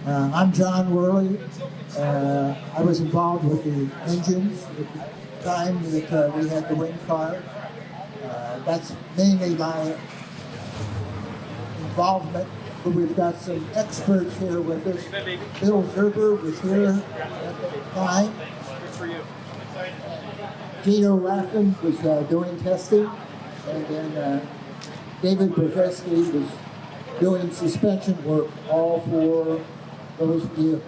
I'm John Worley. I was involved with the engines at the time that we had the wing car. That's mainly my involvement, but we've got some experts here with us. Bill Zerber was here at the time. Gino Laffin was doing testing, and then David Brzezinski was doing suspension work all for those vehicles.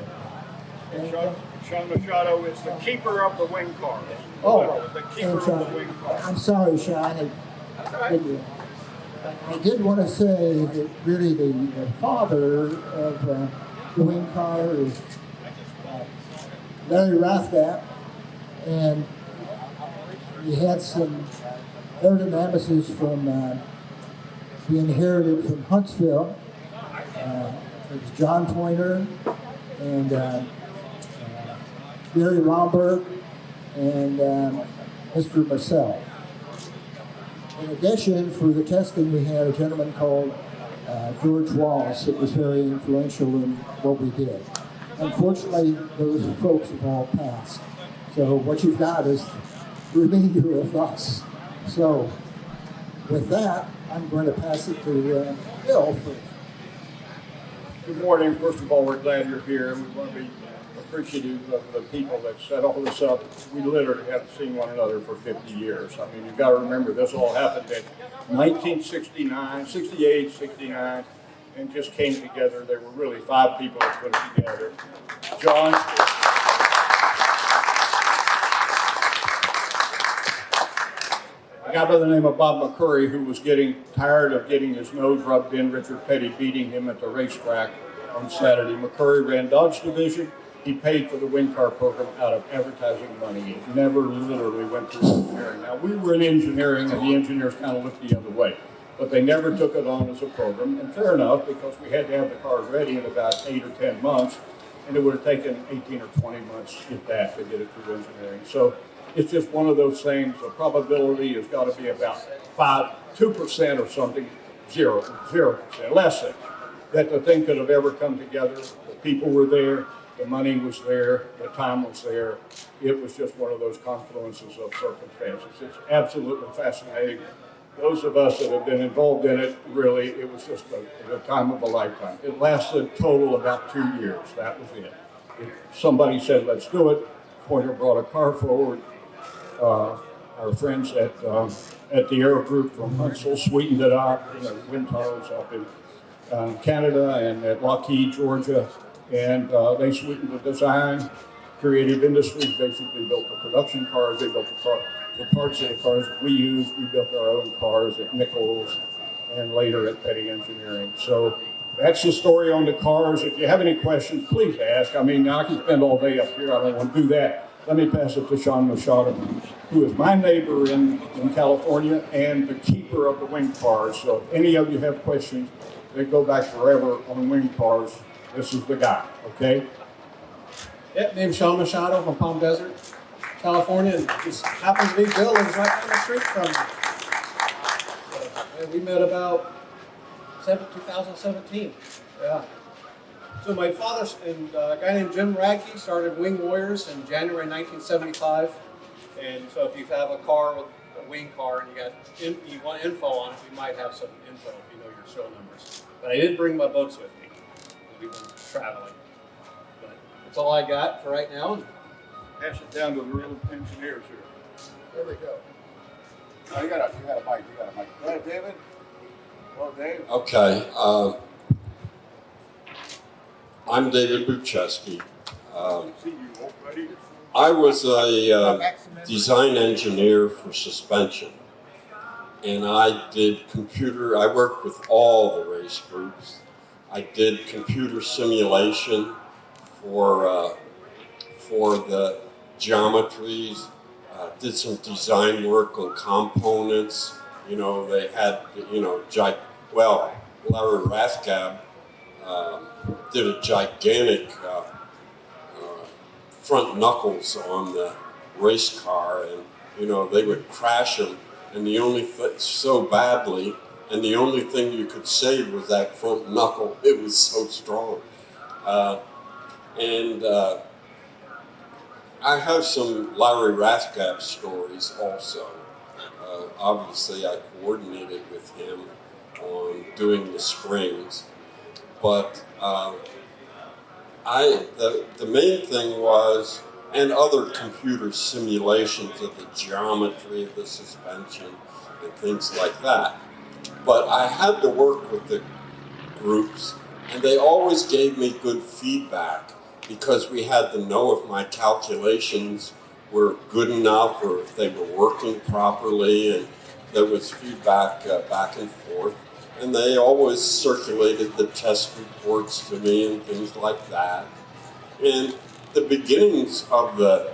Sean Machado is the keeper of the wing car. Oh, the keeper of the wing car. I'm sorry, Sean. I did want to say that really the father of the wing car is Larry Rathgap, and he had some aerodynamics from he inherited from Huntsville. It was John Pointer and Gary Romberg and Mr. Marcel. In addition, for the testing, we had a gentleman called George Wallace that was very influential in what we did. Unfortunately, those folks have all passed. So what you've got is the remainder of us. So with that, I'm going to pass it to Bill. Good morning. First of all, we're glad you're here. We want to be appreciative of the people that set all this up. We literally haven't seen one another for 50 years. I mean, you've got to remember this all happened in 1969, 68, 69, and just came together. There were really 5 people that put it together. John. A guy by the name of Bob McCurry, who was getting tired of getting his nose rubbed in, Richard Petty beating him at the racetrack on Saturday. McCurry ran Dodge Division. He paid for the wing car program out of advertising money. It never literally went through engineering. Now, we were in engineering, and the engineers kind of looked the other way. But they never took it on as a program, and fair enough, because we had to have the cars ready in about 8 or 10 months, and it would have taken 18 or 20 months, if that, to get it through engineering. So it's just one of those things. The probability has got to be about 2% or something, 0%, less than, that the thing could have ever come together. The people were there, the money was there, the time was there. It was just one of those confluences of circumstances. It's absolutely fascinating. Those of us that have been involved in it, really, it was just a time of a lifetime. It lasted total about 2 years. That was it. If somebody said, let's do it, Pointer brought a car forward. Our friends at the Aero Group from Huntsville sweetened it up, wind tunnels up in Canada and at Lockheed, Georgia, and they sweetened the design. Creative Industries basically built the production cars. They built the parts of the cars that we used. We built our own cars at Nichols and later at Petty Engineering. So that's the story on the cars. If you have any questions, please ask. I mean, I can spend all day up here. I don't want to do that. Let me pass it to Sean Machado, who is my neighbor in California and the keeper of the wing cars. So if any of you have questions, they go back forever on wing cars. This is the guy, okay? Yep, name's Sean Machado from Palm Desert, California, and just happens to be Bill lives right down the street from me. So, we met about 2017. Yeah. So my father and a guy named Jim Radke started Wing Warriors in January 1975. And so if you have a car with a wing car and you want info on it, we might have some info if you know your show numbers. But I didn't bring my boats with me because we've been traveling. But that's all I got for right now. Pass it down to the real engineers here. There we go. Oh, you got a mic. Go ahead, David. Hello, Dave. Okay. I'm David Bucheski. I was a design engineer for suspension, and I worked with all the race groups. I did computer simulation for the geometries, did some design work on components. They had, Larry Rathgab did a gigantic front knuckles on the race car, and they would crash them, and so badly, and the only thing you could save was that front knuckle. It was so strong. And I have some Larry Rathgeb stories also. Obviously, I coordinated with him on doing the springs, but the main thing was, and other computer simulations of the geometry of the suspension and things like that. But I had to work with the groups, and they always gave me good feedback because we had to know if my calculations were good enough or if they were working properly, and there was feedback back and forth. And they always circulated the test reports to me and things like that. And the beginnings of the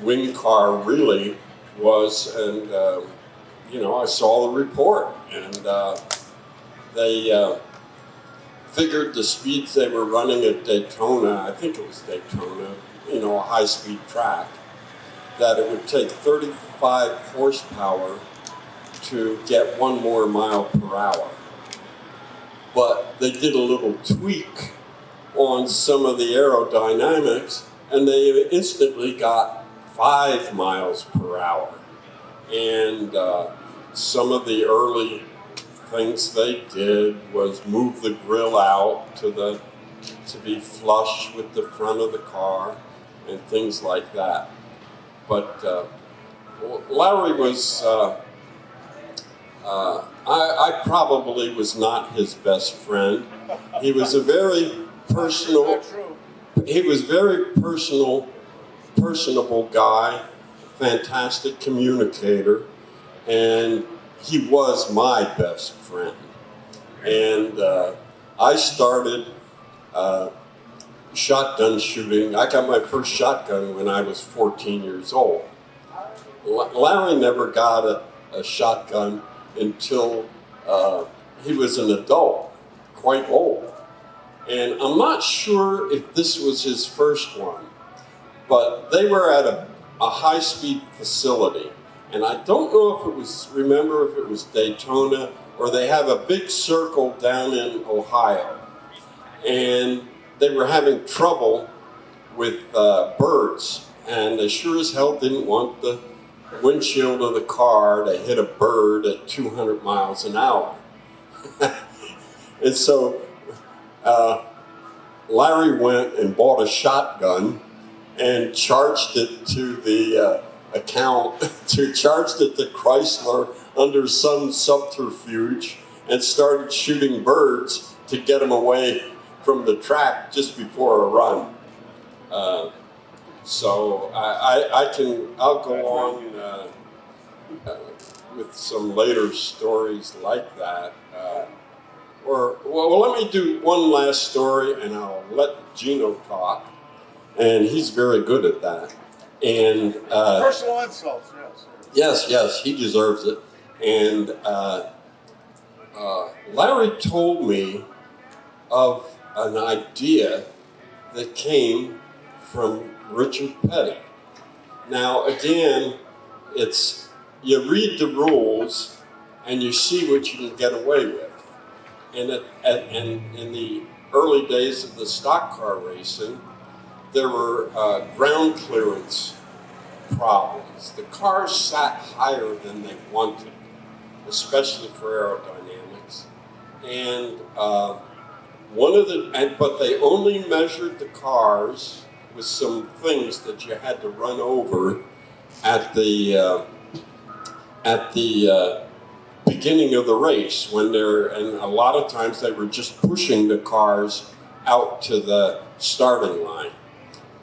wing car really was, and I saw the report, and they figured the speeds they were running at Daytona, I think it was Daytona, a high-speed track, that it would take 35 horsepower to get 1 more mile per hour. But they did a little tweak on some of the aerodynamics, and they instantly got 5 miles per hour. And some of the early things they did was move the grill out to be flush with the front of the car and things like that. But Larry was, I probably was not his best friend. He was a very personal, personable guy, fantastic communicator, and he was my best friend. And I started shotgun shooting. I got my first shotgun when I was 14 years old. Larry never got a shotgun until he was an adult, quite old. And I'm not sure if this was his first one, but they were at a high-speed facility. And I don't know if it was Daytona, or they have a big circle down in Ohio. And they were having trouble with birds, and they sure as hell didn't want the windshield of the car to hit a bird at 200 miles an hour. And so Larry went and bought a shotgun and charged it to the charged it to Chrysler under some subterfuge, and started shooting birds to get them away from the track just before a run. So I'll go on with some later stories like that. Well, let me do one last story, and I'll let Gino talk, and he's very good at that. And Personal insults, yes. Yes, he deserves it. And Larry told me of an idea that came from Richard Petty. Now, again, it's you read the rules and you see what you can get away with. And in the early days of the stock car racing, there were ground clearance problems. The cars sat higher than they wanted, especially for aerodynamics. And but they only measured the cars with some things that you had to run over at the beginning of the race, and a lot of times they were just pushing the cars out to the starting line.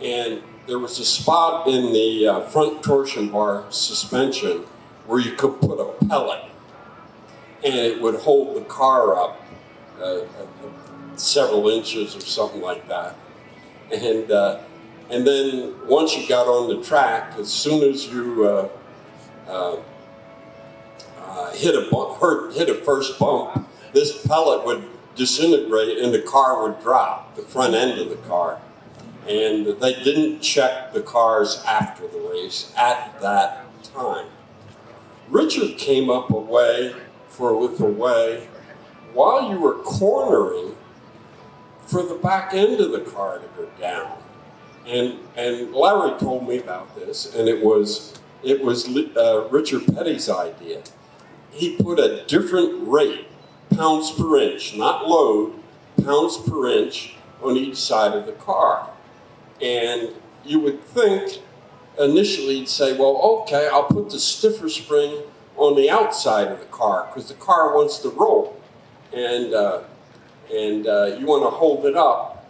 And there was a spot in the front torsion bar suspension where you could put a pellet, and it would hold the car up several inches or something like that. And then once you got on the track, as soon as you hit a first bump, this pellet would disintegrate and the car would drop, the front end of the car. And they didn't check the cars after the race at that time. Richard came up with a way, while you were cornering for the back end of the car to go down. And Larry told me about this, and it was Richard Petty's idea. He put a different rate, pounds per inch, not load, pounds per inch on each side of the car. And you would think initially you'd say, well, okay, I'll put the stiffer spring on the outside of the car because the car wants to roll, and you want to hold it up.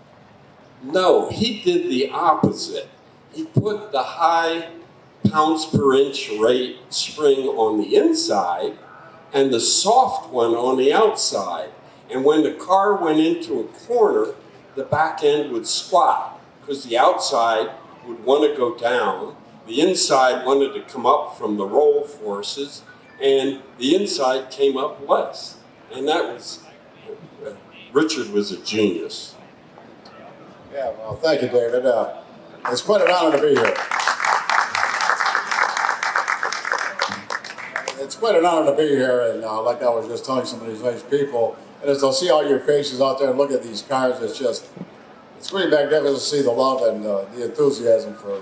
No, he did the opposite. He put the high pounds per inch rate spring on the inside and the soft one on the outside. And when the car went into a corner, the back end would squat because the outside would want to go down, the inside wanted to come up from the roll forces, and the inside came up less. And that was, Richard was a genius. Yeah, well, thank you, David. It's quite an honor to be here. It's quite an honor to be here, and like I was just telling some of these nice people, and as they'll see all your faces out there and look at these cars, it's really magnificent to see the love and the enthusiasm for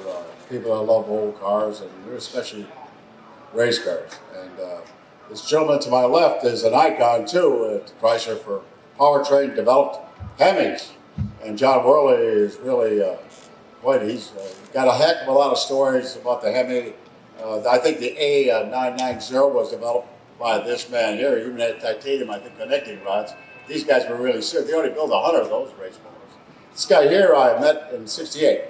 people that love old cars, and especially race cars. And this gentleman to my left is an icon, too, at Chrysler for powertrain, developed Hemis. And John Worley is really, he's got a heck of a lot of stories about the Hemi. I think the A990 was developed by this man here. Even had titanium, I think, connecting rods. These guys were really serious. They only built 100 of those race motors. This guy here I met in '68.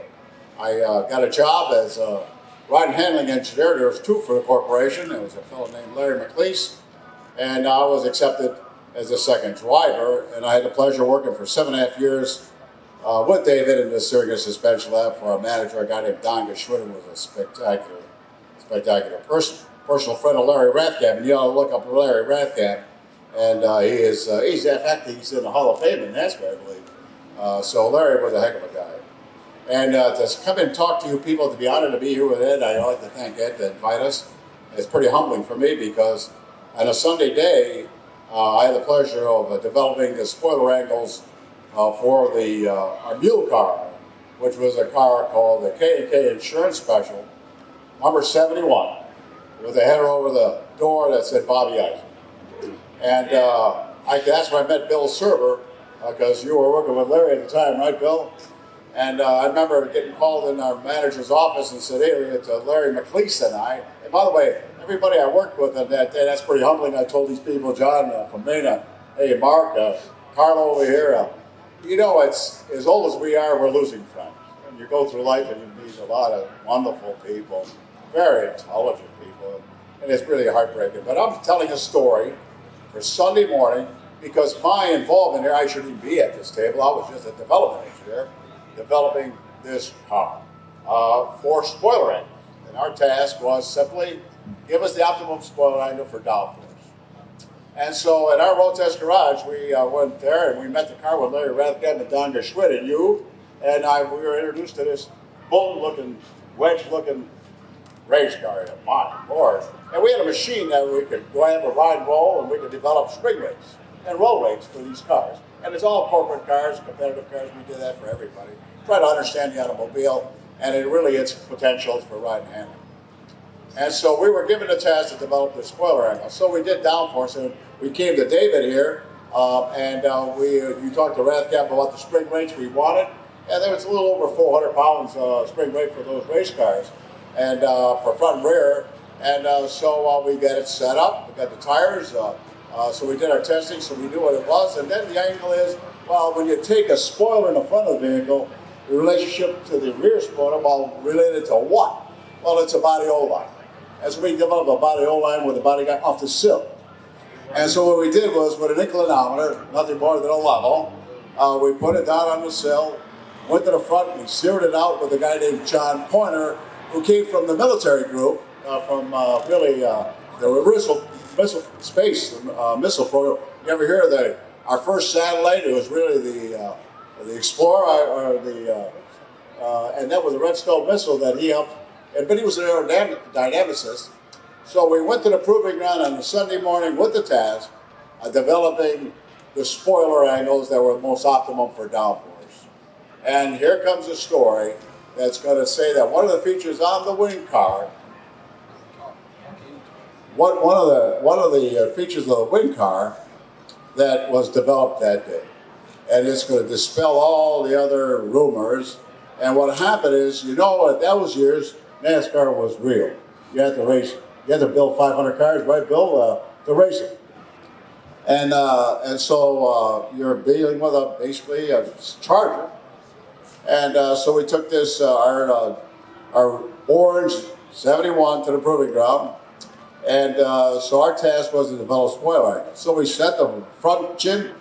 I got a job as a ride and handling engineer. There was two for the corporation. There was a fellow named Larry McLeese, and I was accepted as a second driver, and I had the pleasure of working for 7.5 years with David in the steering and suspension lab for our manager, a guy named Don Geschwinn, who was a spectacular person. Personal friend of Larry Rathgeb, and you ought to look up Larry Rathgeb, and he's in fact, he's in the Hall of Fame in NASCAR, I believe. So Larry was a heck of a guy. And to come and talk to you people, to be honored to be here with Ed, I'd like to thank Ed to invite us. It's pretty humbling for me because on a Sunday day, I had the pleasure of developing the spoiler angles for our mule car, which was a car called the K&K Insurance Special, number 71, with a header over the door that said Bobby Eisen. And that's when I met Bill Serber, because you were working with Larry at the time, right, Bill? And I remember getting called in our manager's office and said, hey, it's Larry McLeese and I. And by the way, everybody I worked with on that day, that's pretty humbling. I told these people, John from Maine, hey, Mark, Carlo over here, you know, it's as old as we are, we're losing friends. And you go through life and you meet a lot of wonderful people, very intelligent people, and it's really heartbreaking. But I'm telling a story for Sunday morning because my involvement here, I shouldn't even be at this table. I was just a development engineer developing this car for spoiler angles. And our task was simply give us the optimum spoiler angle for downforce. And so at our road test garage, we went there and we met the car with Larry Rathgeb and Don Geschwinn and you. And we were introduced to this bullet-looking, wedge-looking race car. My Lord. And we had a machine that we could go ahead and ride and roll, and we could develop spring rates and roll rates for these cars. And it's all corporate cars, competitive cars. We did that for everybody. Try to understand the automobile and its potentials for ride and handling. And so we were given a task to develop the spoiler angle. So we did downforce, and we came to David here, you talked to Rathgeb about the spring rates we wanted, and there was a little over 400 pounds spring rate for those race cars, and for front and rear. And so we got it set up, we got the tires, so we did our testing, so we knew what it was. And then the angle is, well, when you take a spoiler in the front of the vehicle, the relationship to the rear spoiler, well, related to what? Well, it's a body O-line. And so we developed a body O-line with the body guy off the sill. And so what we did was, with an inclinometer, nothing more than a level, we put it down on the sill, went to the front, we zeroed it out with a guy named John Pointer, who came from the military group, from the missile program. You ever hear of our first satellite? It was really the Explorer, and that was a Redstone missile that he helped. But he was an aerodynamicist. So we went to the proving ground on a Sunday morning with the task of developing the spoiler angles that were most optimum for downforce. And here comes a story that's going to say that one of the features on the wing car, one of the features of the wing car that was developed that day. And it's going to dispel all the other rumors. And what happened is, you know, at those years, NASCAR was real. You had to race. You had to build 500 cars, right, Bill, to race it. And so you're dealing with basically a charger. And so we took this, our orange 71 to the proving ground. And so our task was to develop spoiler angles. So we set the front chin,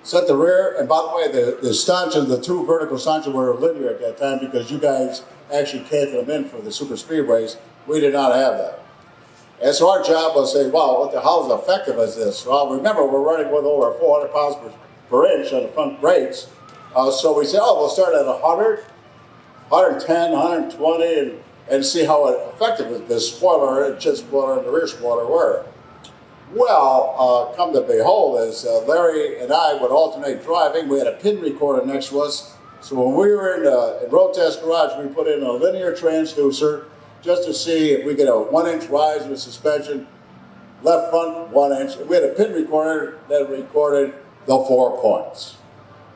set the rear, and by the way, the stanchions, the two vertical stanchions were linear at that time because you guys actually canted them in for the super speedways. We did not have that. And so our job was to say, wow, what the hell is effective is this? Well, remember, we're running with over 400 pounds per inch on the front brakes. So we said, oh, we'll start at 100, 110, 120, and see how effective the spoiler, chin spoiler, and the rear spoiler were. Well, come to behold, as Larry and I would alternate driving, we had a pin recorder next to us. So when we were in Road Test Garage, we put in a linear transducer just to see if we get a 1-inch rise with suspension, left front 1 inch. We had a pin recorder that recorded the 4 points.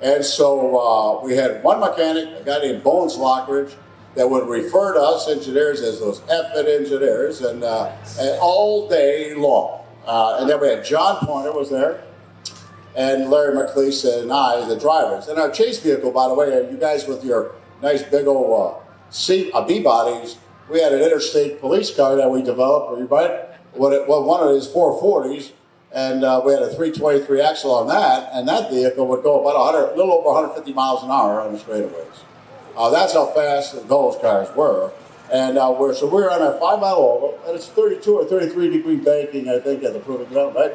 And so we had one mechanic, a guy named Bones Lockridge, that would refer to us engineers as those effing engineers, and all day long. And then we had John Pointer was there, and Larry McLeese and I, the drivers. And our chase vehicle, by the way, you guys with your nice big old B-bodies, we had an interstate police car that we developed, right? One of his 440s, and we had a 323 axle on that, and that vehicle would go about a little over 150 miles an hour on the straightaways. That's how fast those cars were. And we're on a 5-mile oval, and it's 32 or 33 degree banking, I think, at the proving ground, right?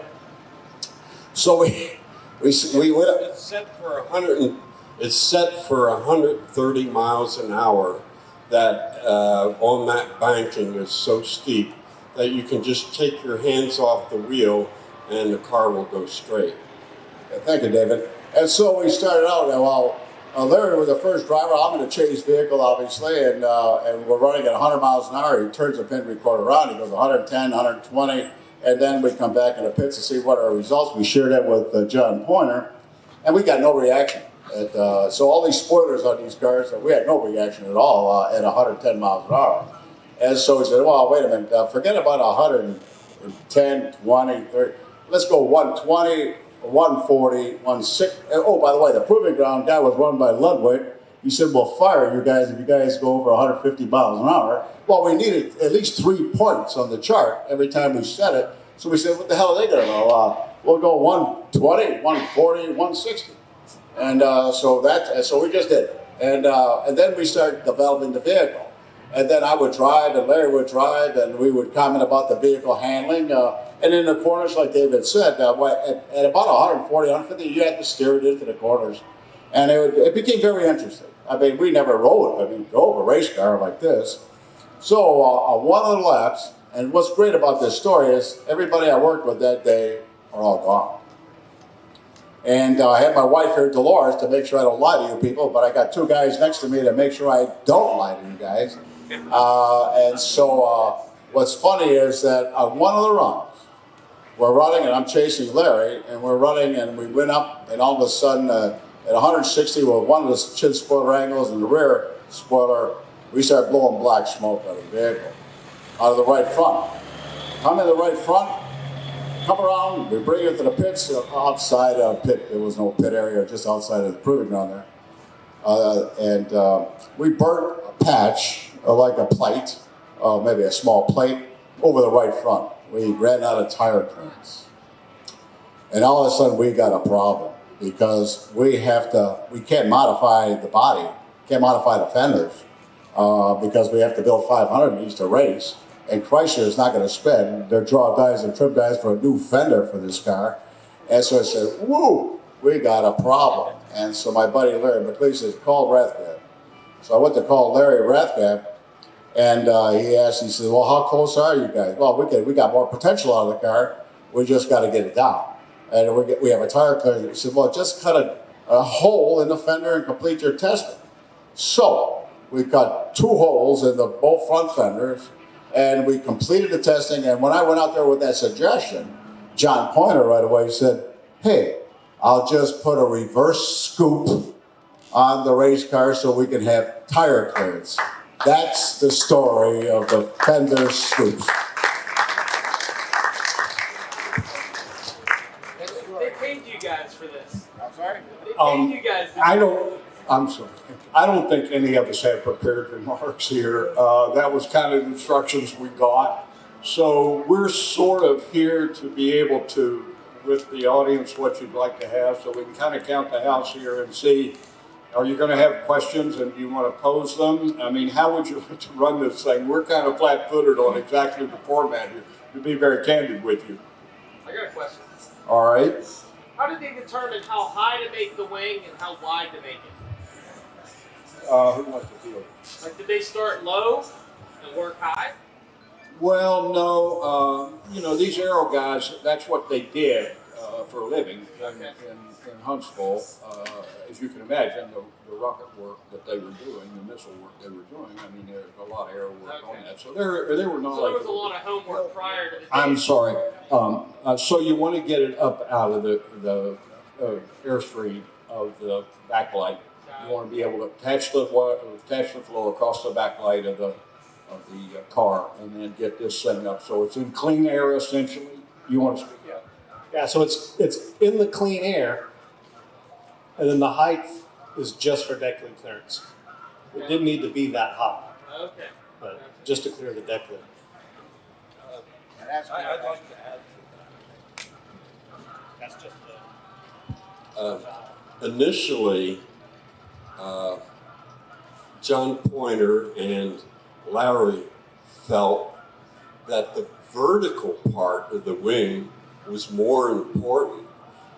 So we went up. It's set for 100. It's set for 130 miles an hour. That on that banking is so steep that you can just take your hands off the wheel and the car will go straight. Thank you, David. And so we started out. Well, Larry was the first driver. I'm in a chase vehicle, obviously, and we're running at 100 miles an hour. He turns the pin recorder around. He goes 110, 120, and then we come back in the pits to see what our results. We shared that with John Pointer, and we got no reaction. So all these spoilers on these cars, we had no reaction at all at 110 miles an hour. And so we said, well, wait a minute, forget about 110, 20, 30. Let's go 120, 140, 160. Oh, by the way, the proving ground guy was run by Ludwig. He said, we'll fire you guys if you guys go over 150 miles an hour. Well, we needed at least 3 points on the chart every time we set it. So we said, what the hell are they going to know? We'll go 120, 140, 160. And so we just did it. And then we started developing the vehicle. And then I would drive, and Larry would drive, and we would comment about the vehicle handling. And in the corners, like David said, at about 140, 150, you had to steer it into the corners. And it became very interesting. I mean, we never rode. I mean, drove a race car like this. So on one of the laps, and what's great about this story is everybody I worked with that day are all gone. And I had my wife here, Dolores, to make sure I don't lie to you people, but I got 2 guys next to me to make sure I don't lie to you guys. And so what's funny is that on one of the runs, we're running, and I'm chasing Larry, and we're running, and we went up, and all of a sudden, at 160, with one of the chin spoiler angles and the rear spoiler, we start blowing black smoke out of the vehicle, out of the right front. Come in the right front, come around, we bring it to the pits, outside of pit. There was no pit area, just outside of the proving ground there. And we burnt a patch, like a plate, maybe a small plate, over the right front. We ran out of tire clearance. And all of a sudden we got a problem because we can't modify the body, can't modify the fenders, because we have to build 500 of these to race. And Chrysler is not going to spend their draw dies and trim dies for a new fender for this car. And so I said, woo, we got a problem. And so my buddy Larry McLeese says, call Rathgeb. So I went to call Larry Rathgeb, and he said, well, how close are you guys? Well, we got more potential out of the car. We just got to get it down. and we have a tire clearance. We said, well, just cut a hole in the fender and complete your testing. So we cut 2 holes in both front fenders, and we completed the testing. And when I went out there with that suggestion, John Pointer right away said, hey, I'll just put a reverse scoop on the race car so we can have tire clearance. That's the story of the fender scoops. They paid you guys for this. I'm sorry? They paid you guys. I'm sorry. I don't think any of us have prepared remarks here. That was kind of instructions we got. So we're sort of here to be able to, with the audience, what you'd like to have, so we can kind of count the house here and see, are you going to have questions and do you want to pose them? I mean, how would you like to run this thing? We're kind of flat-footed on exactly the format here, to be very candid with you. I got a question. All right. How did they determine how high to make the wing and how wide to make it? Who wants to do it? Like, did they start low and work high? Well, no. You know, these aero guys, that's what they did for a living in Huntsville. As you can imagine, the rocket work that they were doing, the missile work they were doing, I mean, there's a lot of aero work on that. So they were not. So there was a lot of homework prior to the day. I'm sorry. So you want to get it up out of the airstream of the backlight. You want to be able to attach the flow across the backlight of the car, and then get this thing up so it's in clean air. Essentially, you want to speak. Yeah, so it's in the clean air, and then the height is just for deck lid clearance. It didn't need to be that high, Okay. but just to clear the deck lid. I'd like to add to that. That's just Initially, John Pointer and Larry felt that the vertical part of the wing was more important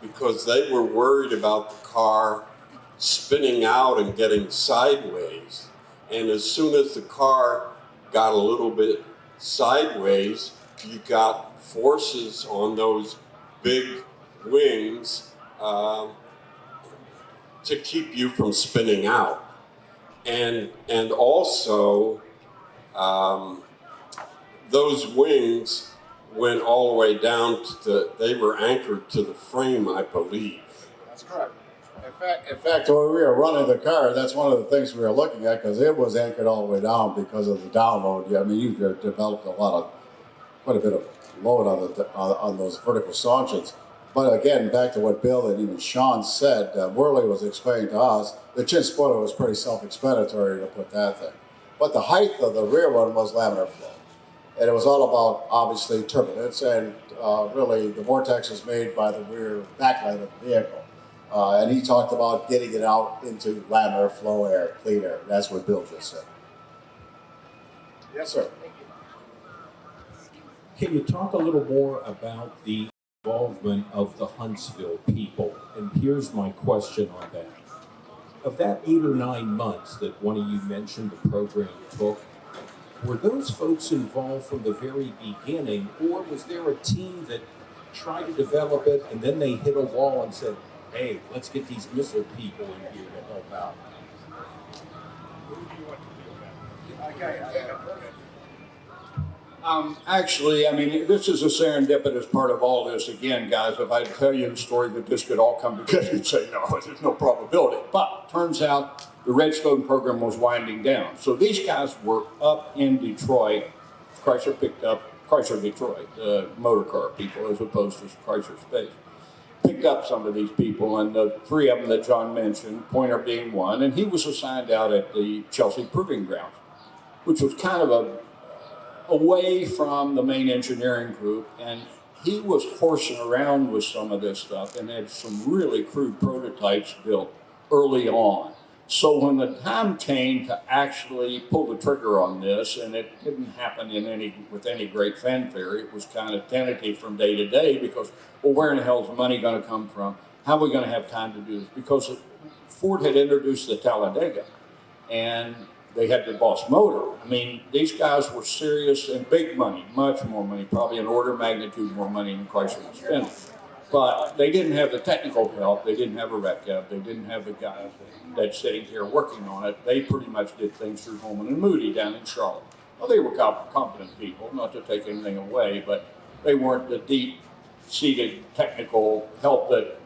because they were worried about the car spinning out and getting sideways. And as soon as the car got a little bit sideways, you got forces on those big wings to keep you from spinning out. And also, those wings went all the way down to they were anchored to the frame, I believe. That's correct. In fact, when we were running the car, that's one of the things we were looking at because it was anchored all the way down because of the download. I mean, you've developed quite a bit of load on those vertical stanchions. But again, back to what Bill and even Sean said, Worley was explaining to us, the chin spoiler was pretty self-explanatory to put that thing. But the height of the rear one was laminar flow. And it was all about, obviously, turbulence, and really the vortex is made by the rear backlight of the vehicle. And he talked about getting it out into laminar flow air, clean air. That's what Bill just said. Yes, sir. Can you talk a little more about the involvement of the Huntsville people? And here's my question on that. Of that 8 or 9 months that one of you mentioned the program took, were those folks involved from the very beginning, or was there a team that tried to develop it and then they hit a wall and said, hey, let's get these missile people in here to help out? Actually, I mean, this is a serendipitous part of all this. Again, guys, if I tell you the story that this could all come together, you'd say, no, there's no probability. But turns out the Redstone program was winding down. So these guys were up in Detroit. Chrysler picked up, Chrysler Detroit, motor car people, as opposed to Chrysler Space. Picked up some of these people, and the 3 of them that John mentioned, Pointer being one, and he was assigned out at the Chelsea Proving Grounds, which was kind of away from the main engineering group, and he was horsing around with some of this stuff and had some really crude prototypes built early on. So when the time came to actually pull the trigger on this, and it didn't happen with any great fanfare, it was kind of tentative from day to day because, well, where in the hell is the money going to come from? How are we going to have time to do this? Because Ford had introduced the Talladega, and they had the Boss motor. I mean, these guys were serious and big money, much more money, probably an order of magnitude more money than Chrysler was spending. But they didn't have the technical help. They didn't have a rep cab. They didn't have the guys that's sitting here working on it. They pretty much did things through Holman and Moody down in Charlotte. Well, they were competent people, not to take anything away, but they weren't the deep-seated technical help that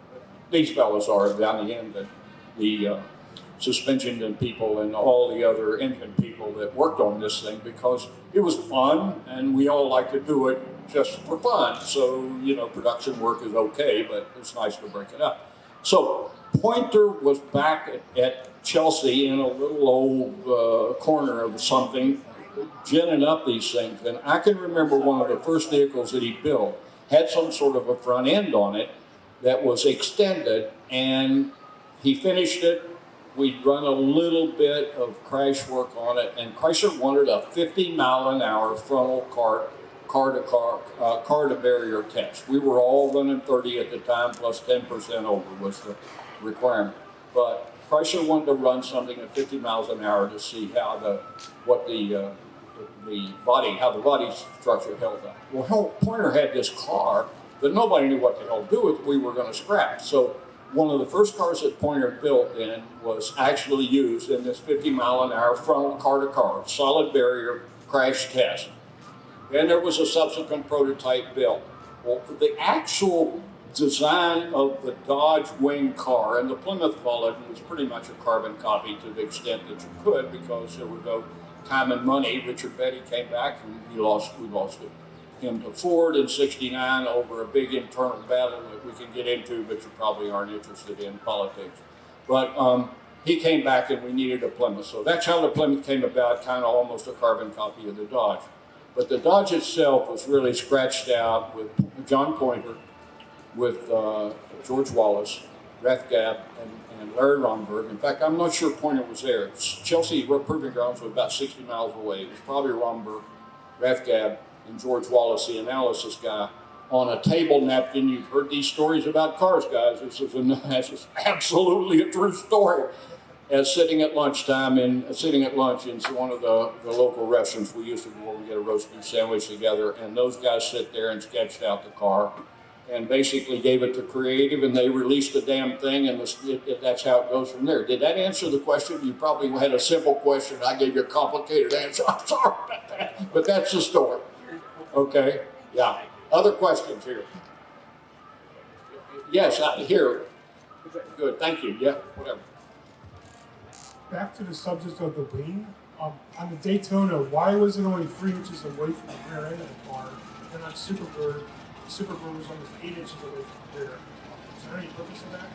these fellows are down the end. The suspension and people and all the other engine people that worked on this thing, because it was fun and we all like to do it just for fun. So, you know, production work is okay, but it's nice to break it up. So Pointer was back at Chelsea in a little old corner of something, ginning up these things. And I can remember one of the first vehicles that he built had some sort of a front end on it that was extended, and he finished it. We'd run a little bit of crash work on it, and Chrysler wanted a 50-mile-an-hour frontal car-to-barrier test. We were all running 30 at the time, plus 10% over was the requirement. But Chrysler wanted to run something at 50 miles an hour to see how the body structure held up. Well, Pointer had this car that nobody knew what the hell to do with. We were going to scrap. So one of the first cars that Pointer built in was actually used in this 50-mile-an-hour frontal car-to-car, solid barrier crash test. Then there was a subsequent prototype built. Well, the actual design of the Dodge Wing car, and the Plymouth followed, was pretty much a carbon copy to the extent that you could, because there was no time and money. Richard Petty came back and we lost him to Ford in '69 over a big internal battle that we can get into, but you probably aren't interested in politics. But he came back and we needed a Plymouth. So that's how the Plymouth came about, kind of almost a carbon copy of the Dodge. But the Dodge itself was really scratched out with John Pointer, with George Wallace, Rathgab, and Larry Romberg. In fact, I'm not sure Pointer was there. Chelsea Proving Grounds was about 60 miles away. It was probably Romberg, Rathgab, and George Wallace, the analysis guy, on a table napkin. You've heard these stories about cars, guys. This is absolutely a true story. As sitting at lunch in one of the local restaurants we used to go where we get a roast beef sandwich together, and those guys sit there and sketched out the car and basically gave it to creative, and they released the damn thing, and that's how it goes from there. Did that answer the question? You probably had a simple question. I gave you a complicated answer. I'm sorry about that, but that's the story. Okay, yeah. Other questions here? Yes, here. Good, thank you. Yeah, whatever. Back to the subject of the wing. On the Daytona, why was it only 3 inches away from the rear end of the car? And on Superbird, the Superbird was almost 8 inches away from the rear. Is there any purpose of that?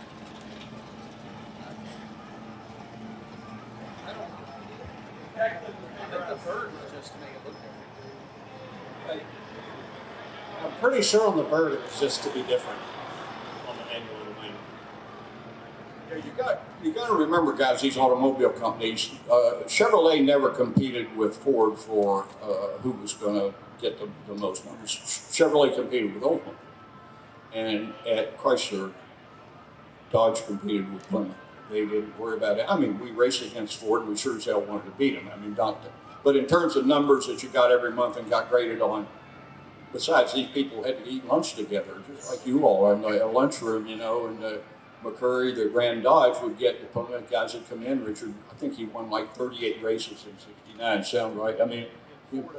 I think the bird was just to make it look different. I'm pretty sure on the Bird it was just to be different on the angle of the wing. Yeah, you got to remember, guys, these automobile companies, Chevrolet never competed with Ford for who was going to get the most money. Chevrolet competed with Oakland. And at Chrysler, Dodge competed with Plymouth. They didn't worry about it. I mean, we raced against Ford, and we sure as hell wanted to beat them. I mean, but in terms of numbers that you got every month and got graded on, besides, these people had to eat lunch together, just like you all in a lunchroom, you know, and McCurry, the ran Dodge, would get the Plymouth guys that come in. Richard, I think he won like 38 races in '69, sound right? I mean, 4 to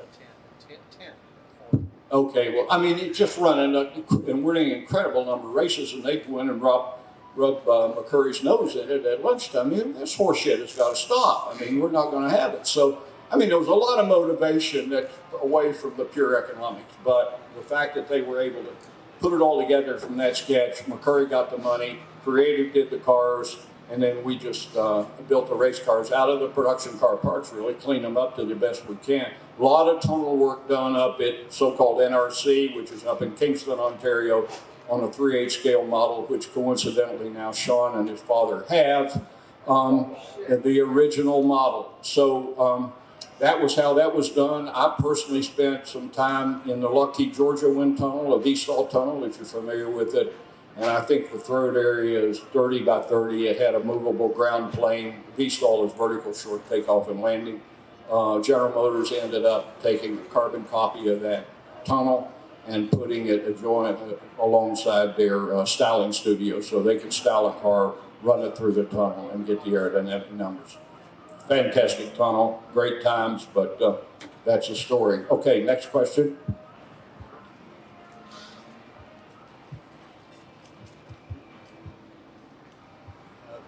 10. Okay, well, I mean, it's just running, and winning an incredible number of races, and they'd go in and rub McCurry's nose in it at lunchtime. I mean, this horse shit has got to stop. I mean, we're not going to have it. So, I mean, there was a lot of motivation that away from the pure economics, but the fact that they were able to put it all together from that sketch, McCurry got the money, Creative did the cars, and then we just built the race cars out of the production car parts, really clean them up to the best we can. A lot of tonal work done up at so-called NRC, which is up in Kingston, Ontario, on a 3/8 scale model, which coincidentally now Sean and his father have, the original model. So that was how that was done. I personally spent some time in the Lockheed, Georgia wind tunnel, a V-stall tunnel, if you're familiar with it. And I think the throat area is 30 by 30. It had a movable ground plane. V-stall is vertical short takeoff and landing. General Motors ended up taking a carbon copy of that tunnel. and putting it alongside their styling studio so they can style a car, run it through the tunnel, and get the aerodynamic numbers. Fantastic tunnel, great times, but that's a story. Okay, next question.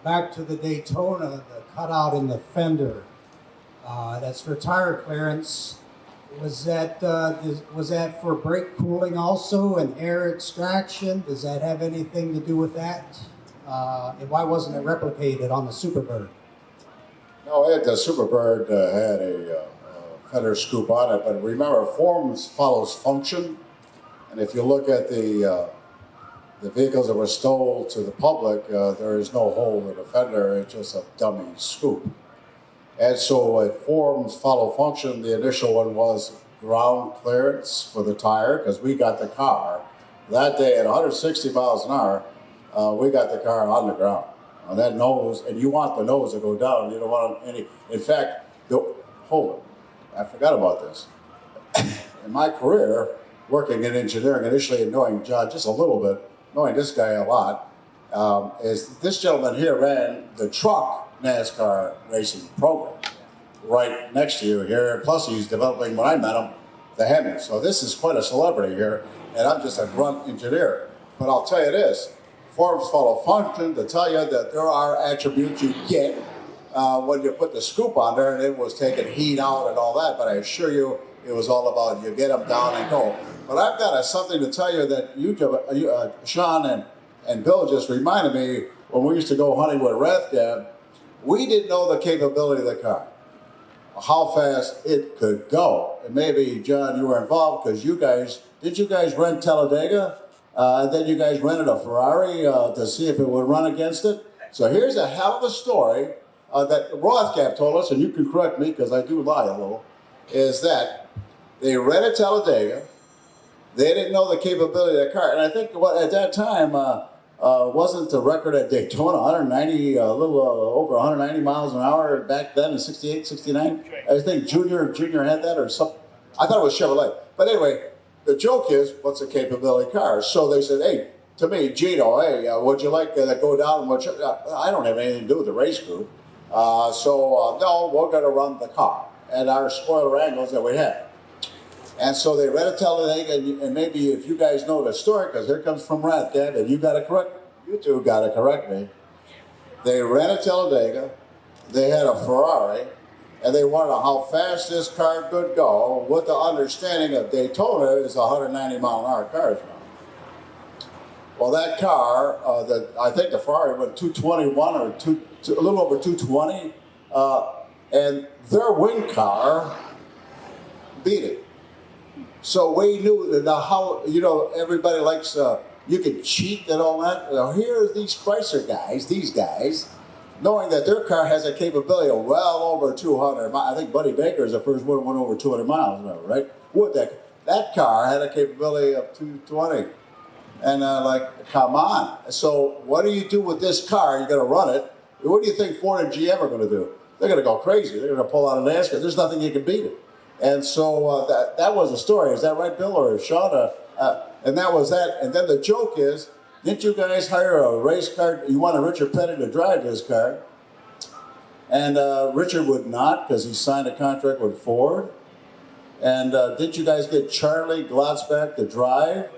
Back to the Daytona, the cutout in the fender. That's for tire clearance. Was that for brake cooling also and air extraction? Does that have anything to do with that? And why wasn't it replicated on the Superbird? No, the Superbird had a fender scoop on it, but remember, form follows function. And if you look at the vehicles that were sold to the public, there is no hole in the fender, it's just a dummy scoop. And so forms follow function. The initial one was ground clearance for the tire, because we got the car that day at 160 miles an hour. We got the car on the ground. On that nose, and you want the nose to go down. You don't want any. In fact, hold it. I forgot about this. In my career, working in engineering initially and knowing John just a little bit, knowing this guy a lot, is this gentleman here ran the truck NASCAR racing program right next to you here. Plus, he's developing, when I met him, the Hemi. So this is quite a celebrity here, and I'm just a grunt engineer. But I'll tell you this, forms follow function to tell you that there are attributes you get when you put the scoop on there, and it was taking heat out and all that, but I assure you, it was all about you get them down and go. But I've got something to tell you that Sean and Bill just reminded me when we used to go hunting with Rathgab. We didn't know the capability of the car, how fast it could go. And maybe, John, you were involved because did you guys rent Talladega? And then you guys rented a Ferrari to see if it would run against it. So here's a hell of a story that Rothgap told us, and you can correct me because I do lie a little, is that they rented Talladega. They didn't know the capability of the car. And I think at that time, wasn't the record at Daytona 190, a little over 190 miles an hour back then in 68, 69? I think Junior had that or something. I thought it was Chevrolet. But anyway, the joke is, what's a capability car? So they said, hey, to me, Gino, hey, would you like to go down? I don't have anything to do with the race group. No, we're going to run the car and our spoiler angles that we have. And so they rented Talladega, and maybe if you guys know the story, because here comes from Rathgab, and you two got to correct me. They rented Talladega, they had a Ferrari, and they wanted to know how fast this car could go with the understanding of Daytona is 190 mile an hour cars now. Well, that car, I think the Ferrari went 221 or a little over 220, and their wing car beat it. So we knew how, everybody likes, you can cheat and all that. Now here are these Chrysler guys, these guys, knowing that their car has a capability of well over 200 miles. I think Buddy Baker is the first one that went over 200 miles, right? That car had a capability of 220. And come on. So what do you do with this car? You're going to run it. What do you think Ford and GM are going to do? They're going to go crazy. They're going to pull out an NASCAR. There's nothing you can beat it. And so that was the story. Is that right, Bill or Sean? And that was that. And then the joke is, didn't you guys hire a race car? You wanted Richard Petty to drive this car. And Richard would not because he signed a contract with Ford. And didn't you guys get Charlie Glotzback to drive?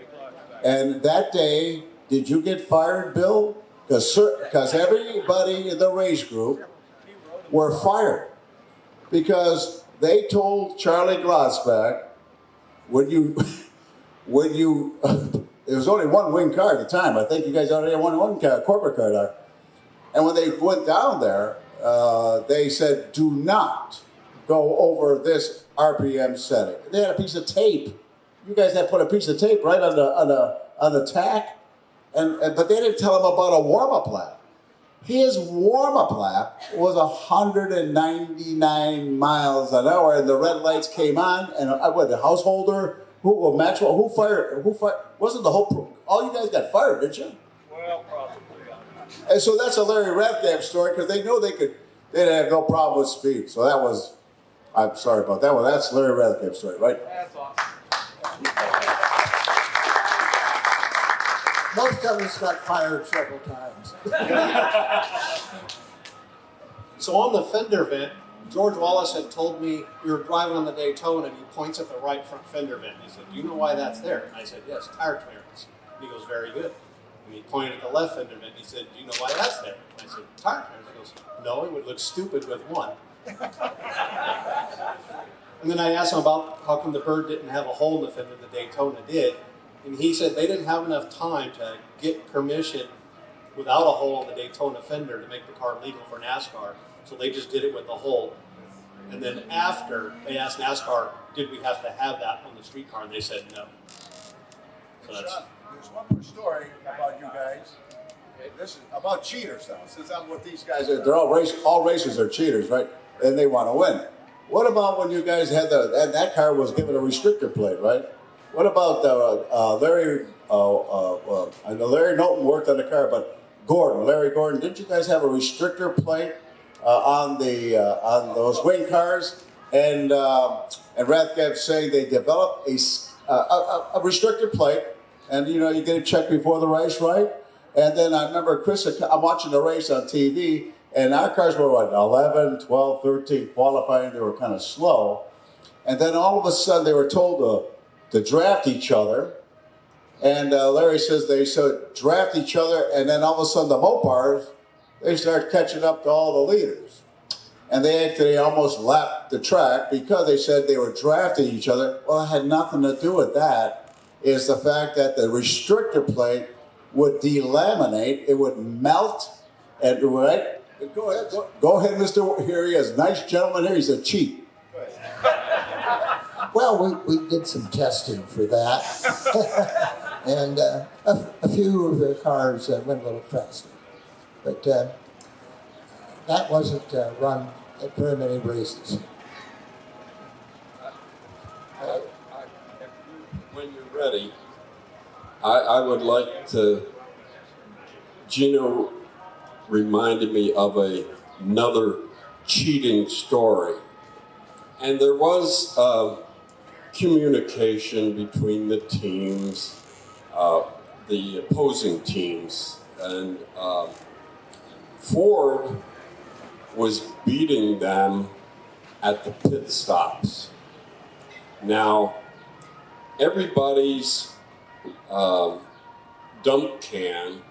And that day, did you get fired, Bill? Because everybody in the race group were fired. Because they told Charlie Glotzback, there was only one wing car at the time. I think you guys already had one car, corporate car there. And when they went down there, they said, do not go over this RPM setting. They had a piece of tape. You guys had put a piece of tape right on the tack, but they didn't tell him about a warm-up lap. His warm-up lap was 199 miles an hour, and the red lights came on, and the householder, Maxwell, who fired? Wasn't the whole? All you guys got fired, didn't you? Well, probably. And so that's a Larry Rathgab story because they know they'd have no problem with speed. So that was, I'm sorry about that one. That's Larry Rathgab's story, right? That's awesome. Most of us got fired several times. So on the fender vent, George Wallace had told me we were driving on the Daytona, and he points at the right front fender vent. He said, "Do you know why that's there?" And I said, "Yes, tire clearance." And he goes, "Very good." And he pointed at the left fender vent. And he said, "Do you know why that's there?" And I said, "Tire clearance." He goes, "No, it would look stupid with one." And then I asked him about how come the Bird didn't have a hole in the fender, the Daytona did. And he said they didn't have enough time to get permission without a hole in the Daytona fender to make the car legal for NASCAR. So they just did it with the hole. And then after, they asked NASCAR, did we have to have that on the street car? And they said no. So that's... Sean, there's one more story about you guys. This is about cheaters now. Since I'm with these guys, they're all racers are cheaters, right? And they want to win. What about when you guys had that car was given a restrictor plate, right? What about Larry? I know Larry Knowlton worked on the car, but Larry Gordon, didn't you guys have a restrictor plate on those wing cars? And Rathgeb saying they developed a restrictor plate, and you know you get it checked before the race, right? And then I remember I'm watching the race on TV, and our cars were what, 11, 12, 13 qualifying. They were kind of slow, and then all of a sudden they were told to draft each other. And Larry says they draft each other, and then all of a sudden the Mopars, they start catching up to all the leaders. And they actually almost lapped the track because they said they were drafting each other. Well, it had nothing to do with that. It's the fact that the restrictor plate would delaminate, it would melt, and right? Go ahead, Mr. Here he is, nice gentleman here, he's a cheat. Well, we did some testing for that. And a few of the cars went a little faster. But that wasn't run at very many races. When you're ready, I would like to, Gino reminded me of another cheating story. And there was communication between the teams, the opposing teams, and Ford was beating them at the pit stops. Now, everybody's dump can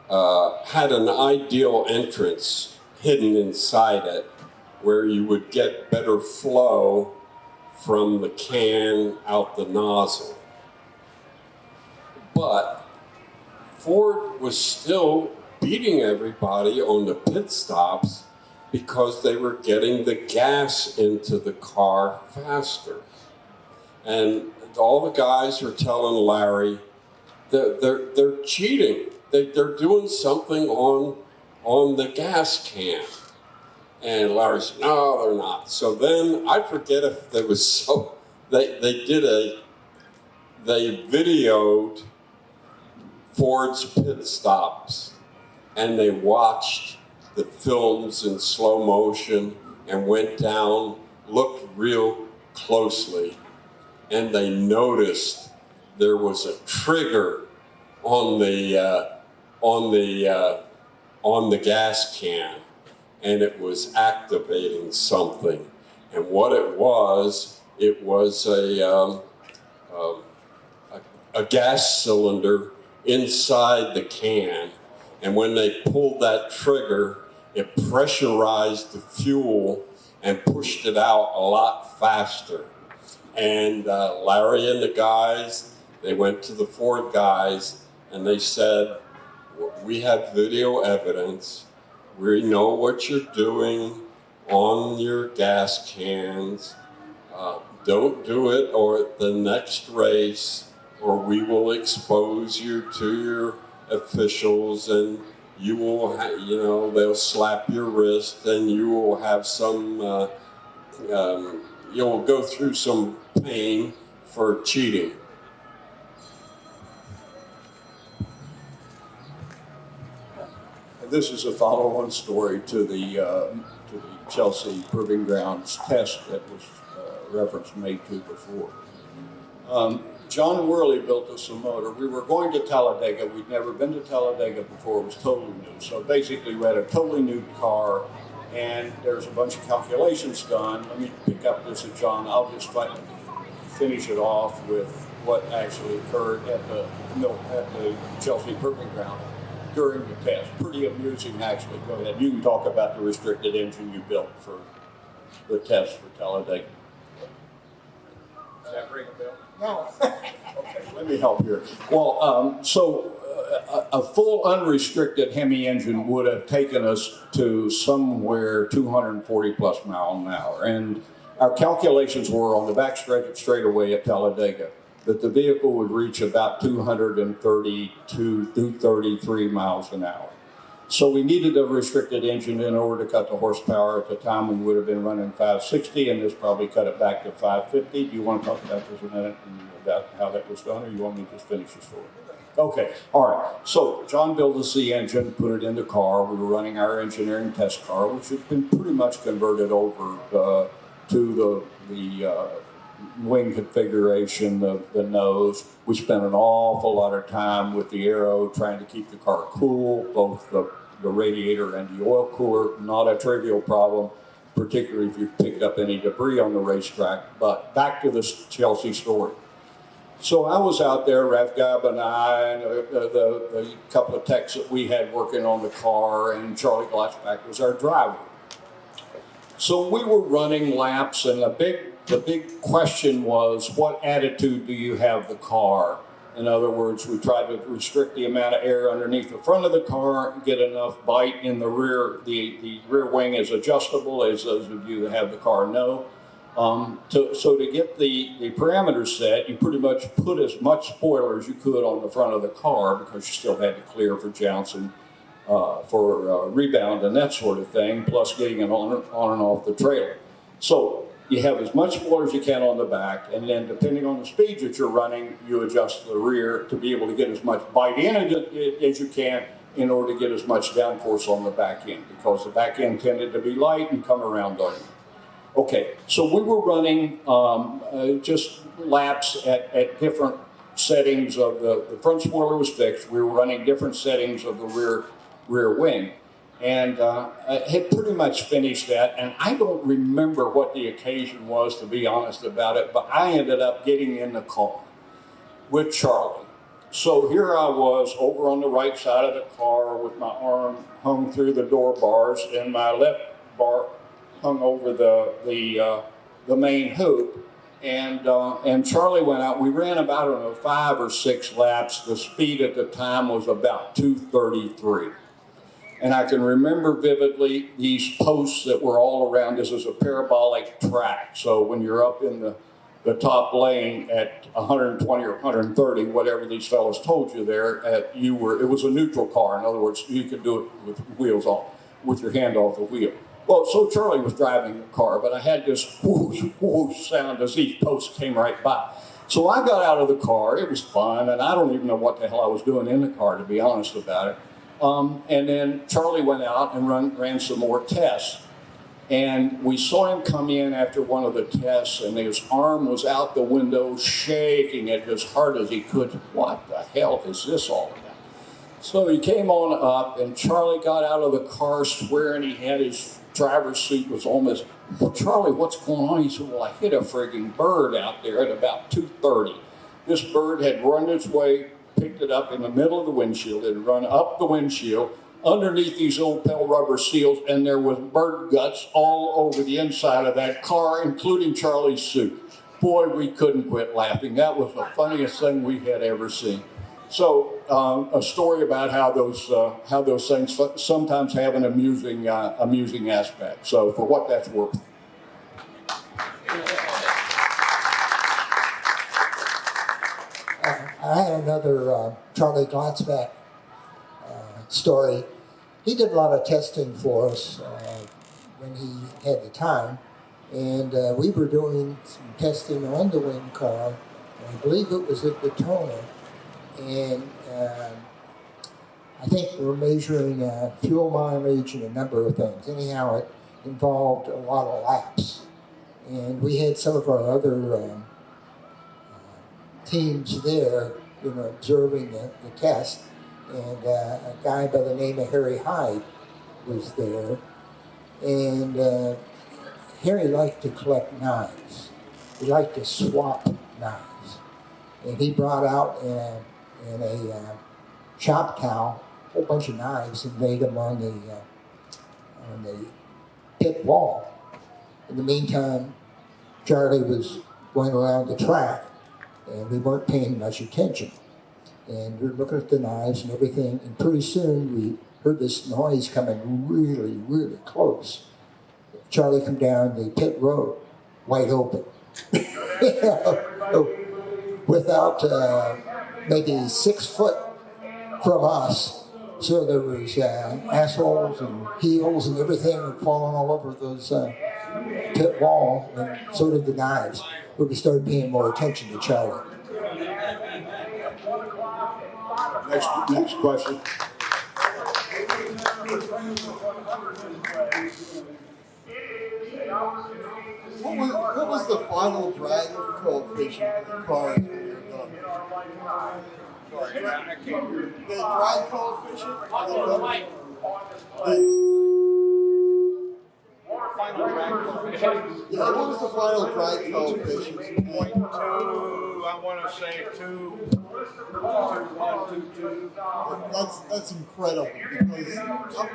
had an ideal entrance hidden inside it where you would get better flow from the can out the nozzle. But Ford was still beating everybody on the pit stops because they were getting the gas into the car faster. And all the guys were telling Larry that they're cheating. They're doing something on the gas can. And Larry said, no, they're not. So then, I forget if there was they videoed Ford's pit stops, and they watched the films in slow motion and went down, looked real closely, and they noticed there was a trigger on the gas can, and it was activating something. And what it was a gas cylinder inside the can. And when they pulled that trigger, it pressurized the fuel and pushed it out a lot faster. And Larry and the guys, they went to the Ford guys and they said, we have video evidence. We know what you're doing on your gas cans. Don't do it or at the next race, or we will expose you to your officials, and you will, they'll slap your wrist, and you will have some, you'll go through some pain for cheating. This is a follow-on story to the Chelsea Proving Grounds test that was reference made to before. John Worley built us a motor. We were going to Talladega. We'd never been to Talladega before. It was totally new. So basically, we had a totally new car, and there's a bunch of calculations done. Let me pick up this at John. I'll just finish it off with what actually occurred at the Chelsea Proving Ground during the test. Pretty amusing, actually. Go ahead. You can talk about the restricted engine you built for the test for Talladega. Does that ring a bell? No. Okay, let me help here. Well, a full unrestricted Hemi engine would have taken us to somewhere 240 plus miles an hour. And our calculations were on the back straightaway at Talladega that the vehicle would reach about 232 to 33 miles an hour. So we needed a restricted engine in order to cut the horsepower. At the time, we would have been running 560, and this probably cut it back to 550. Do you want to talk about this a minute and about how that was done, or you want me to just finish the story? Okay, all right. So John built us the engine, put it in the car. We were running our engineering test car, which has been pretty much converted over to the wing configuration, the nose. We spent an awful lot of time with the aero trying to keep the car cool, both the radiator and the oil cooler. Not a trivial problem, particularly if you picked up any debris on the racetrack. But back to this Chelsea story. So I was out there, Raf Gab and I, and the couple of techs that we had working on the car, and Charlie Glatzback was our driver. So we were running laps, and the big question was, what attitude do you have the car? In other words, we tried to restrict the amount of air underneath the front of the car, get enough bite in the rear. The rear wing is adjustable, as those of you that have the car know. So to get the parameters set, you pretty much put as much spoiler as you could on the front of the car, because you still had to clear for jouncing, for rebound and that sort of thing, plus getting it on and off the trailer. So you have as much spoiler as you can on the back, and then depending on the speeds that you're running, you adjust the rear to be able to get as much bite in as you can in order to get as much downforce on the back end, because the back end tended to be light and come around on you. Okay, so we were running just laps at different settings of the front spoiler was fixed. We were running different settings of the rear wing. And I had pretty much finished that, and I don't remember what the occasion was, to be honest about it, but I ended up getting in the car with Charlie. So here I was over on the right side of the car with my arm hung through the door bars, and my left bar hung over the main hoop, and Charlie went out. We ran about, I don't know, 5 or 6 laps. The speed at the time was about 233. And I can remember vividly these posts that were all around. This is a parabolic track. So when you're up in the top lane at 120 or 130, whatever these fellows told you there, it was a neutral car. In other words, you could do it with wheels off, with your hand off the wheel. Well, so Charlie was driving the car, but I had this whoosh, whoosh sound as these posts came right by. So I got out of the car. It was fun, and I don't even know what the hell I was doing in the car, to be honest about it. And then Charlie went out and ran some more tests. And we saw him come in after one of the tests, and his arm was out the window, shaking it as hard as he could. What the hell is this all about? So he came on up, and Charlie got out of the car swearing he had his driver's seat was almost, well, Charlie, what's going on? He said, well, I hit a frigging bird out there at about 2:30. This bird had run its way, picked it up in the middle of the windshield, it had run up the windshield, underneath these old Pell rubber seals, and there was bird guts all over the inside of that car, including Charlie's suit. Boy, we couldn't quit laughing. That was the funniest thing we had ever seen. So a story about how those things sometimes have an amusing aspect. So for what that's worth. I had another Charlie Glatzback story. He did a lot of testing for us when he had the time, and we were doing some testing on the wing car. I believe it was at Daytona, and I think we were measuring fuel mileage and a number of things. Anyhow, it involved a lot of laps, and we had some of our other teams there, observing the test, and a guy by the name of Harry Hyde was there, and Harry liked to collect knives. He liked to swap knives, and he brought out in a chop towel a whole bunch of knives and laid them on the pit wall. In the meantime, Charlie was going around the track, and we weren't paying much attention. And we were looking at the knives and everything, and pretty soon we heard this noise coming really, really close. Charlie come down the pit road, wide open. Without maybe 6 foot from us. So there was assholes and heels and everything falling all over those pit wall, and so did the knives. But we started paying more attention to Charlie. Next question. What was the final drag coefficient of the car when you were done? Sorry, I can't hear. The drag coefficient? Yeah, what was the final drag coefficient? 0.2, I want to say 2, 2.122. That's incredible because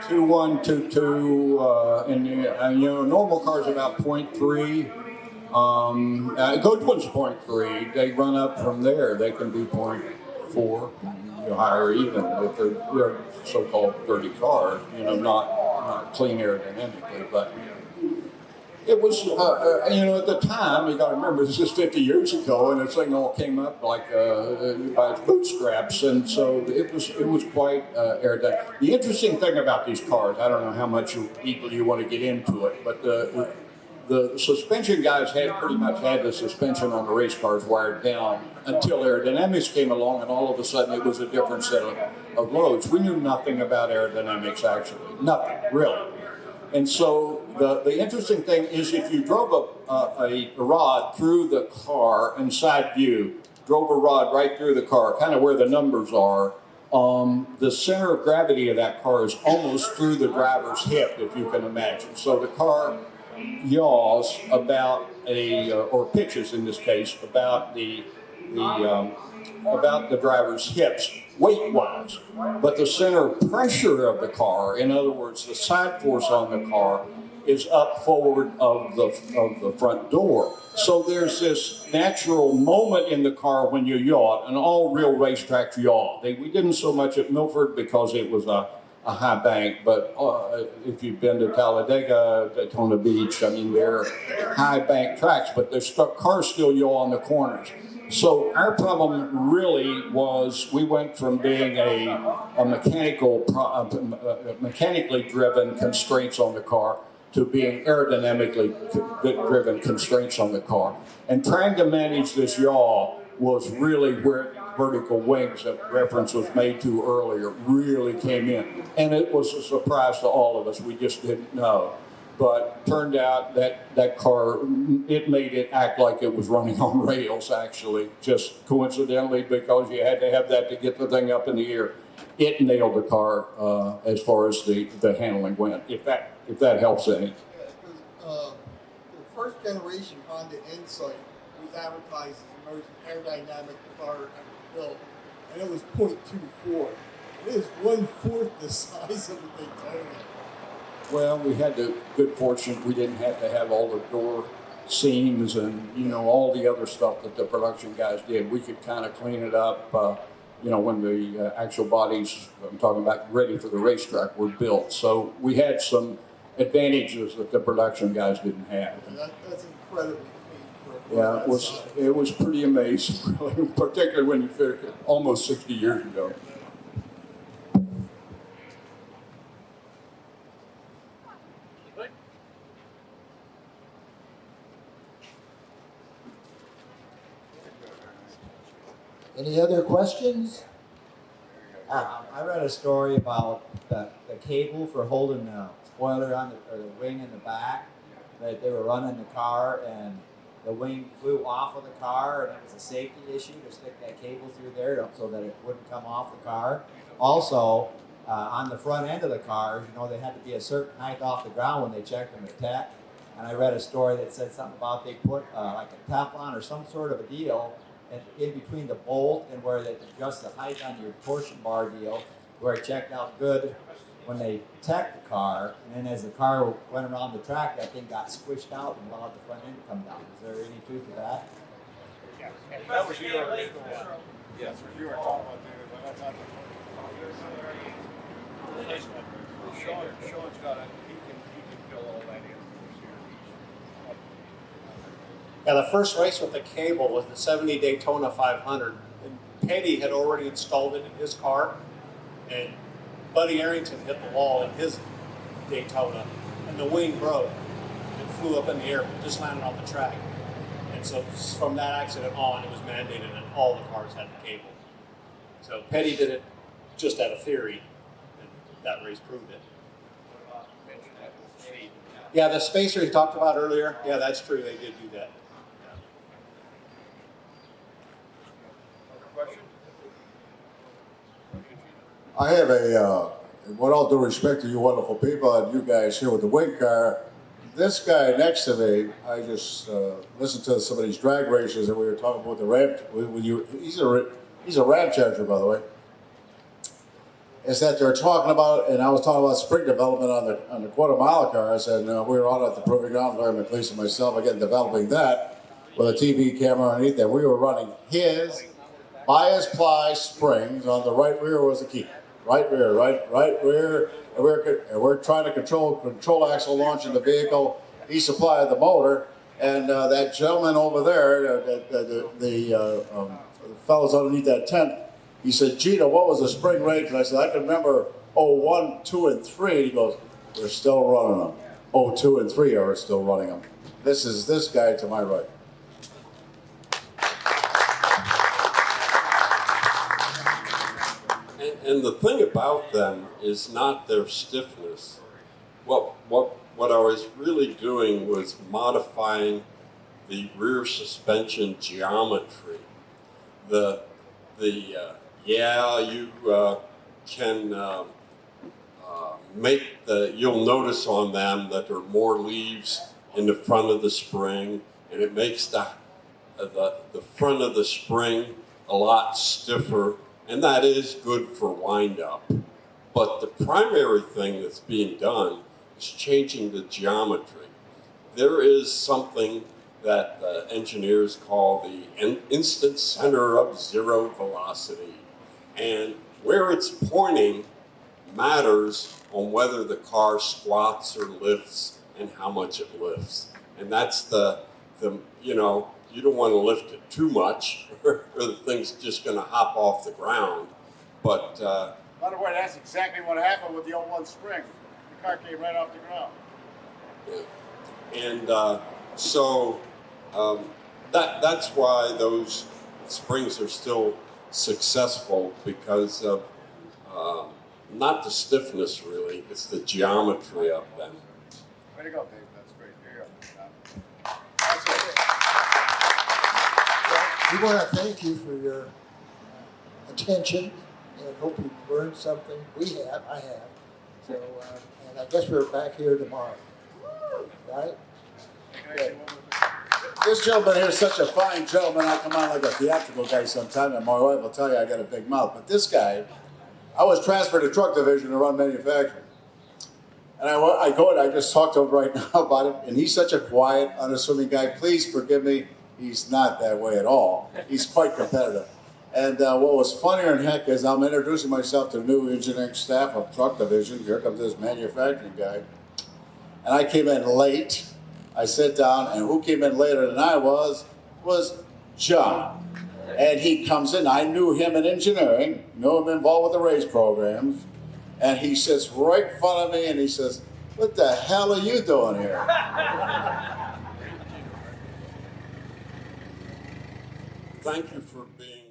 2122, and normal cars about 0.3. Good ones 0.3. They run up from there. They can be 0.4, higher even if they're so-called dirty cars. Not clean aerodynamically, but. It was, at the time, you got to remember, this is 50 years ago, and this thing all came up like by its bootstraps, and so it was quite aerodynamic. The interesting thing about these cars, I don't know how much you want to get into it, but the suspension guys had pretty much had the suspension on the race cars wired down until Aerodynamics came along, and all of a sudden it was a different set of loads. We knew nothing about aerodynamics, actually, nothing really. And so the interesting thing is if you drove a rod through the car in side view, drove a rod right through the car, kind of where the numbers are, the center of gravity of that car is almost through the driver's hip, if you can imagine. So the car yaws about or pitches in this case, about the driver's hips, weight-wise. But the center of pressure of the car, in other words, the side force on the car, is up forward of the front door. So there's this natural moment in the car when you yaw, and all real racetracks yaw. We didn't so much at Milford because it was a high bank, but if you've been to Talladega, Daytona Beach, they're high bank tracks, but the cars still yaw on the corners. So our problem really was we went from being a mechanically driven constraints on the car to being aerodynamically driven constraints on the car. And trying to manage this yaw was really where vertical wings that reference was made to earlier really came in. And it was a surprise to all of us. We just didn't know. But turned out that car, it made it act like it was running on rails, actually, just coincidentally, because you had to have that to get the thing up in the air. It nailed the car as far as the handling went, if that helps any. Because the first generation Honda Insight was advertised as the most aerodynamic car ever built, and it was 0.24. It is 1/4 the size of the Daytona. Well, we had the good fortune we didn't have to have all the door seams and all the other stuff that the production guys did. We could kind of clean it up, when the actual bodies, I'm talking about ready for the racetrack, were built. So we had some advantages that the production guys didn't have. That's incredibly neat. Yeah, it was pretty amazing, really, particularly when you figure it almost 60 years ago. Any other questions? I read a story about the cable for holding the spoiler on the wing in the back, that they were running the car and the wing flew off of the car, and it was a safety issue to stick that cable through there so that it wouldn't come off the car. Also, on the front end of the cars, you know, they had to be a certain height off the ground when they checked them at tech. And I read a story that said something about they put like a Teflon or some sort of a deal in between the bolt and where they adjust the height on your torsion bar deal, where it checked out good when they teched the car. And then as the car went around the track, that thing got squished out and allowed the front end to come down. Is there any truth to that? Yeah. That was your original one. Yes, you were talking about David, but that's not Sean's got it. He can fill all that in. Yeah, the first race with the cable was the 70 Daytona 500. And Petty had already installed it in his car. And Buddy Arrington hit the wall in his Daytona. And the wing broke and flew up in the air, but just landed on the track. And so from that accident on, it was mandated that all the cars had the cable. So Petty did it just out of theory, and that race proved it. Yeah, the spacer you talked about earlier, yeah, that's true, they did do that. I have a, with all due respect to you wonderful people and you guys here with the wing car, this guy next to me, I just listened to some of these drag races that we were talking about the ramp. He's a ramp charger, by the way. Is that they're talking about, and I was talking about spring development on the quarter-mile cars, and we were out at the Proving Ground, Larry McLeese and myself, again, developing that with a TV camera underneath that. We were running his bias-ply springs on the right rear was the key. Right rear, and we're trying to control axle launch in the vehicle. He supplied the motor, and that gentleman over there, the fellows underneath that tent, he said, Gino, what was the spring rate? And I said, I can remember 01, 2, and 3. He goes, we're still running them. 02 and 3 are still running them. This is this guy to my right. And the thing about them is not their stiffness. What I was really doing was modifying the rear suspension geometry. You can make you'll notice on them that there are more leaves in the front of the spring, and it makes the front of the spring a lot stiffer. And that is good for wind-up. But the primary thing that's being done is changing the geometry. There is something that engineers call the instant center of zero velocity. And where it's pointing matters on whether the car squats or lifts and how much it lifts. And that's you don't want to lift it too much or the thing's just going to hop off the ground. But by the way, that's exactly what happened with the 01 spring. The car came right off the ground. Yeah. And so that's why those springs are still successful, because of not the stiffness really, it's the geometry of them. Way to go, Dave. That's great. Here you go. We want to thank you for your attention and hope you've learned something. We have, I have. So, and I guess we're back here tomorrow. Right? Good. This gentleman here is such a fine gentleman. I come on like a theatrical guy sometimes, and my wife will tell you I got a big mouth. But this guy, I was transferred to truck division to run manufacturing. And I go and I just talked to him right now about it, and he's such a quiet, unassuming guy. Please forgive me. He's not that way at all. He's quite competitive. And what was funnier than heck is I'm introducing myself to the new engineering staff of truck division. Here comes this manufacturing guy. And I came in late. I sit down, and who came in later than I was John. And he comes in. I knew him in engineering, knew him involved with the race programs. And he sits right in front of me, and he says, what the hell are you doing here? Thank you for being